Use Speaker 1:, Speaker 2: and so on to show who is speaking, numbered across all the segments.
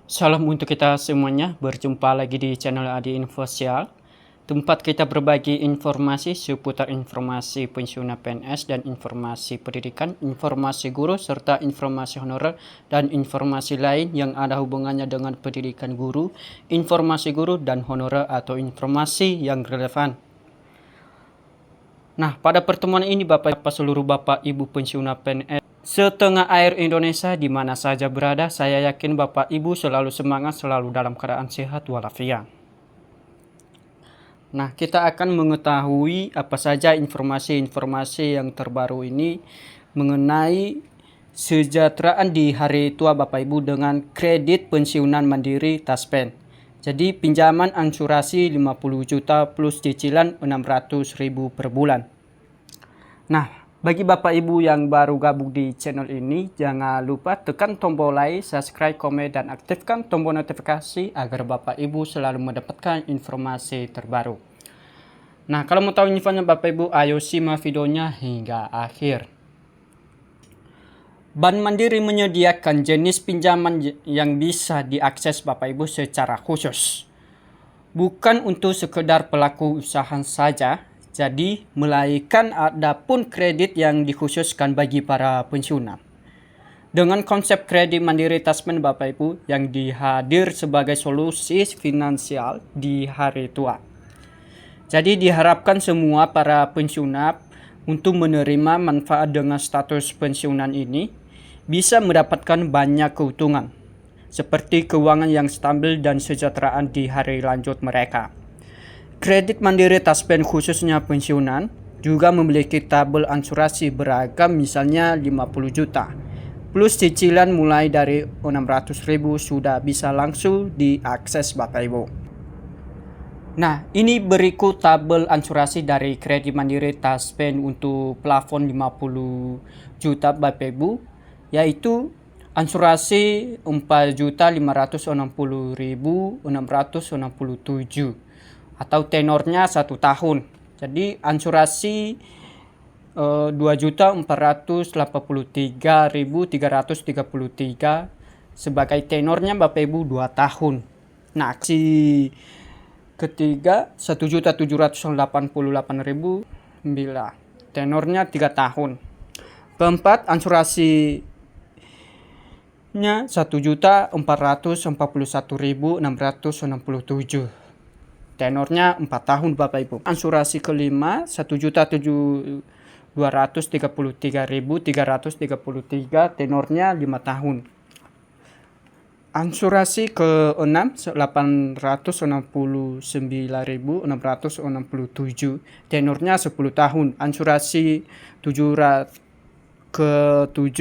Speaker 1: Salam untuk kita semuanya, berjumpa lagi di channel Adi Infosial, tempat kita berbagi informasi seputar informasi pensiunan PNS dan informasi pendidikan, informasi guru, serta informasi honorer dan informasi lain yang ada hubungannya dengan pendidikan guru, informasi guru dan honorer atau informasi yang relevan. Nah, pada pertemuan ini Bapak seluruh Bapak Ibu pensiunan PNS setengah air Indonesia di mana saja berada, saya yakin Bapak Ibu selalu semangat, selalu dalam keadaan sehat walafiat. Nah, kita akan mengetahui apa saja informasi-informasi yang terbaru ini mengenai kesejahteraan di hari tua Bapak Ibu dengan kredit pensiunan mandiri Taspen. Jadi pinjaman asuransi 50 juta plus cicilan 600.000 per bulan. Nah, bagi Bapak Ibu yang baru gabung di channel ini, jangan lupa tekan tombol like, subscribe, komen, dan aktifkan tombol notifikasi agar Bapak Ibu selalu mendapatkan informasi terbaru. Nah, kalau mau tahu infonya Bapak Ibu, ayo simak videonya hingga akhir. Bank Mandiri menyediakan jenis pinjaman yang bisa diakses Bapak Ibu secara khusus. Bukan untuk sekedar pelaku usaha saja, jadi, melainkan ada pun kredit yang dikhususkan bagi para pensiunan. Dengan konsep kredit mandiri Taspen Bapak Ibu yang dihadir sebagai solusi finansial di hari tua. Jadi diharapkan semua para pensiunan untuk menerima manfaat dengan status pensiunan ini bisa mendapatkan banyak keuntungan, seperti keuangan yang stabil dan kesejahteraan di hari lanjut mereka. Kredit mandiri Taspen khususnya pensiunan juga memiliki tabel asuransi beragam, misalnya 50 juta plus cicilan mulai dari 600.000 sudah bisa langsung diakses Bapak Ibu. Nah, ini berikut tabel asuransi dari kredit mandiri Taspen untuk plafon 50 juta Bapak Ibu, yaitu asuransi 4.560.667 atau tenornya 1 tahun. Jadi asuransi 2.483.333 sebagai tenornya Bapak Ibu 2 tahun. Nah, si ketiga 1.788.000 bila tenornya 3 tahun. Keempat, asuransinya 1.441.667. Tenornya 4 tahun Bapak Ibu. Asuransi kelima 1.733.333, tenornya 5 tahun. Asuransi ke-6 869.667, tenornya 10 tahun. Asuransi ke-7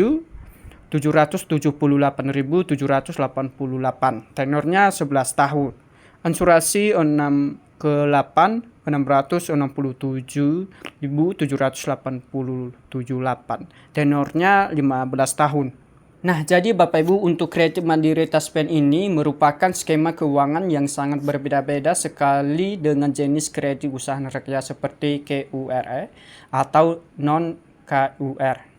Speaker 1: 778.788, tenornya 11 tahun. Asuransi 6 ke-8 667.787, tenornya 15 tahun. Nah, jadi Bapak Ibu, untuk kredit mandiri Taspen ini merupakan skema keuangan yang sangat berbeda-beda sekali dengan jenis kredit usaha rakyat seperti KUR atau non-KUR.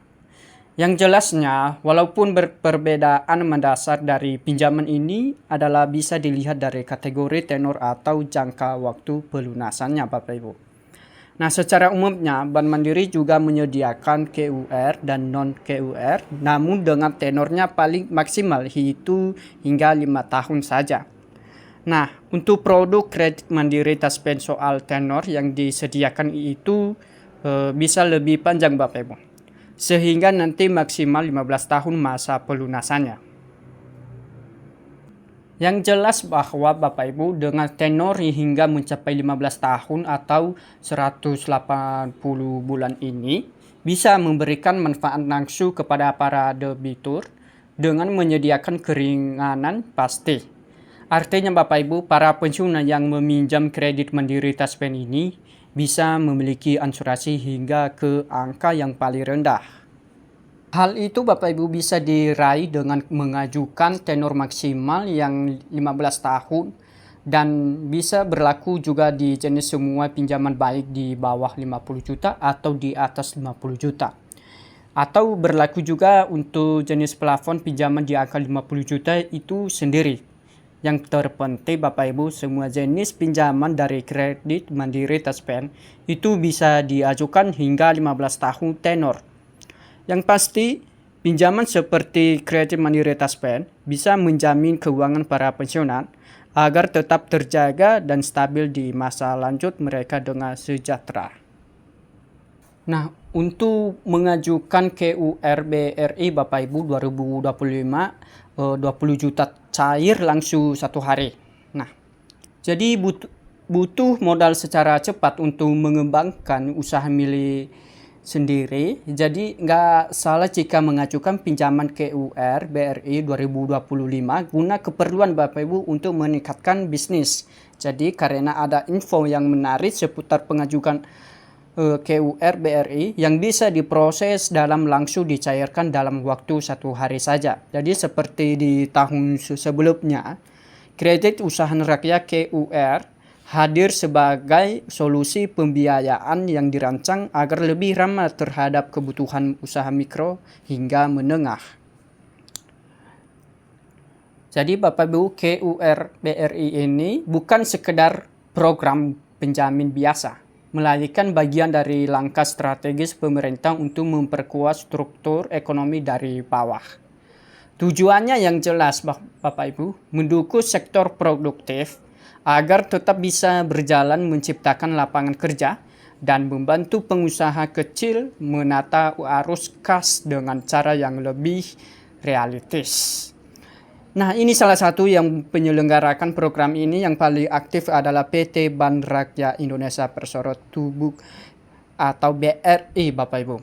Speaker 1: Yang jelasnya, walaupun perbedaan mendasar dari pinjaman ini adalah bisa dilihat dari kategori tenor atau jangka waktu pelunasannya Bapak Ibu. Nah, secara umumnya Bank Mandiri juga menyediakan KUR dan non-KUR, namun dengan tenornya paling maksimal itu hingga 5 tahun saja. Nah, untuk produk kredit mandiri Taspen soal tenor yang disediakan itu bisa lebih panjang Bapak Ibu, sehingga nanti maksimal 15 tahun masa pelunasannya. Yang jelas bahwa Bapak Ibu dengan tenor hingga mencapai 15 tahun atau 180 bulan ini bisa memberikan manfaat langsung kepada para debitur dengan menyediakan keringanan pasti. Artinya Bapak Ibu, para pensiunan yang meminjam kredit mandiri Taspen ini bisa memiliki asuransi hingga ke angka yang paling rendah. Hal itu Bapak Ibu bisa diraih dengan mengajukan tenor maksimal yang 15 tahun dan bisa berlaku juga di jenis semua pinjaman baik di bawah 50 juta atau di atas 50 juta. Atau berlaku juga untuk jenis plafon pinjaman di angka 50 juta itu sendiri. Yang terpenting Bapak Ibu, semua jenis pinjaman dari kredit Mandiri Taspen itu bisa diajukan hingga 15 tahun tenor. Yang pasti, pinjaman seperti kredit Mandiri Taspen bisa menjamin keuangan para pensiunan agar tetap terjaga dan stabil di masa lanjut mereka dengan sejahtera. Nah, untuk mengajukan KUR BRI Bapak Ibu 2025, 20 juta cair langsung 1 hari. Nah, jadi butuh modal secara cepat untuk mengembangkan usaha milik sendiri. Jadi nggak salah jika mengajukan pinjaman KUR BRI 2025 guna keperluan Bapak Ibu untuk meningkatkan bisnis. Jadi karena ada info yang menarik seputar pengajukan KUR BRI yang bisa diproses dalam langsung dicairkan dalam waktu 1 hari saja. Jadi seperti di tahun sebelumnya, kredit usaha rakyat KUR hadir sebagai solusi pembiayaan yang dirancang agar lebih ramah terhadap kebutuhan usaha mikro hingga menengah. Jadi Bapak Ibu, KUR BRI ini bukan sekedar program penjamin biasa, melainkan bagian dari langkah strategis pemerintah untuk memperkuat struktur ekonomi dari bawah. Tujuannya yang jelas Bapak Ibu, mendukung sektor produktif agar tetap bisa berjalan menciptakan lapangan kerja dan membantu pengusaha kecil menata arus kas dengan cara yang lebih realistis. Nah, ini salah satu yang penyelenggarakan program ini yang paling aktif adalah PT Bank Rakyat Indonesia Persero Tubuk atau BRI Bapak Ibu.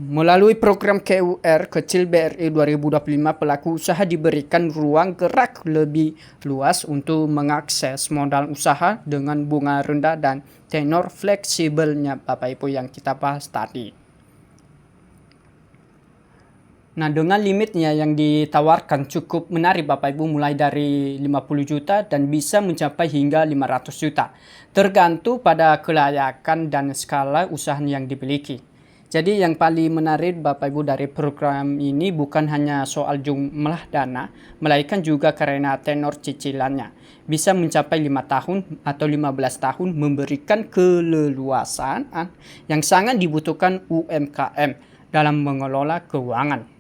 Speaker 1: Melalui program KUR Kecil BRI 2025, pelaku usaha diberikan ruang gerak lebih luas untuk mengakses modal usaha dengan bunga rendah dan tenor fleksibelnya Bapak Ibu yang kita bahas tadi. Nah, dengan limitnya yang ditawarkan cukup menarik Bapak Ibu, mulai dari 50 juta dan bisa mencapai hingga 500 juta. Tergantung pada kelayakan dan skala usaha yang dimiliki. Jadi yang paling menarik Bapak Ibu dari program ini bukan hanya soal jumlah dana, melainkan juga karena tenor cicilannya. Bisa mencapai 5 tahun atau 15 tahun, memberikan keleluasaan yang sangat dibutuhkan UMKM dalam mengelola keuangan.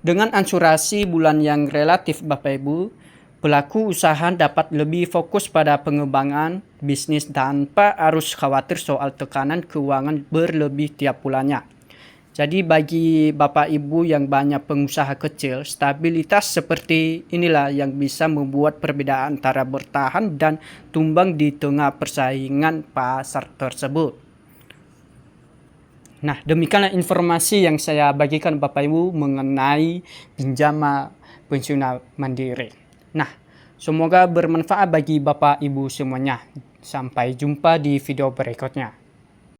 Speaker 1: Dengan asuransi bulan yang relatif Bapak Ibu, pelaku usaha dapat lebih fokus pada pengembangan bisnis tanpa harus khawatir soal tekanan keuangan berlebih tiap bulannya. Jadi bagi Bapak Ibu yang banyak pengusaha kecil, stabilitas seperti inilah yang bisa membuat perbedaan antara bertahan dan tumbang di tengah persaingan pasar tersebut. Nah, demikianlah informasi yang saya bagikan Bapak Ibu mengenai pinjaman pensiunan mandiri. Nah, semoga bermanfaat bagi Bapak Ibu semuanya. Sampai jumpa di video berikutnya.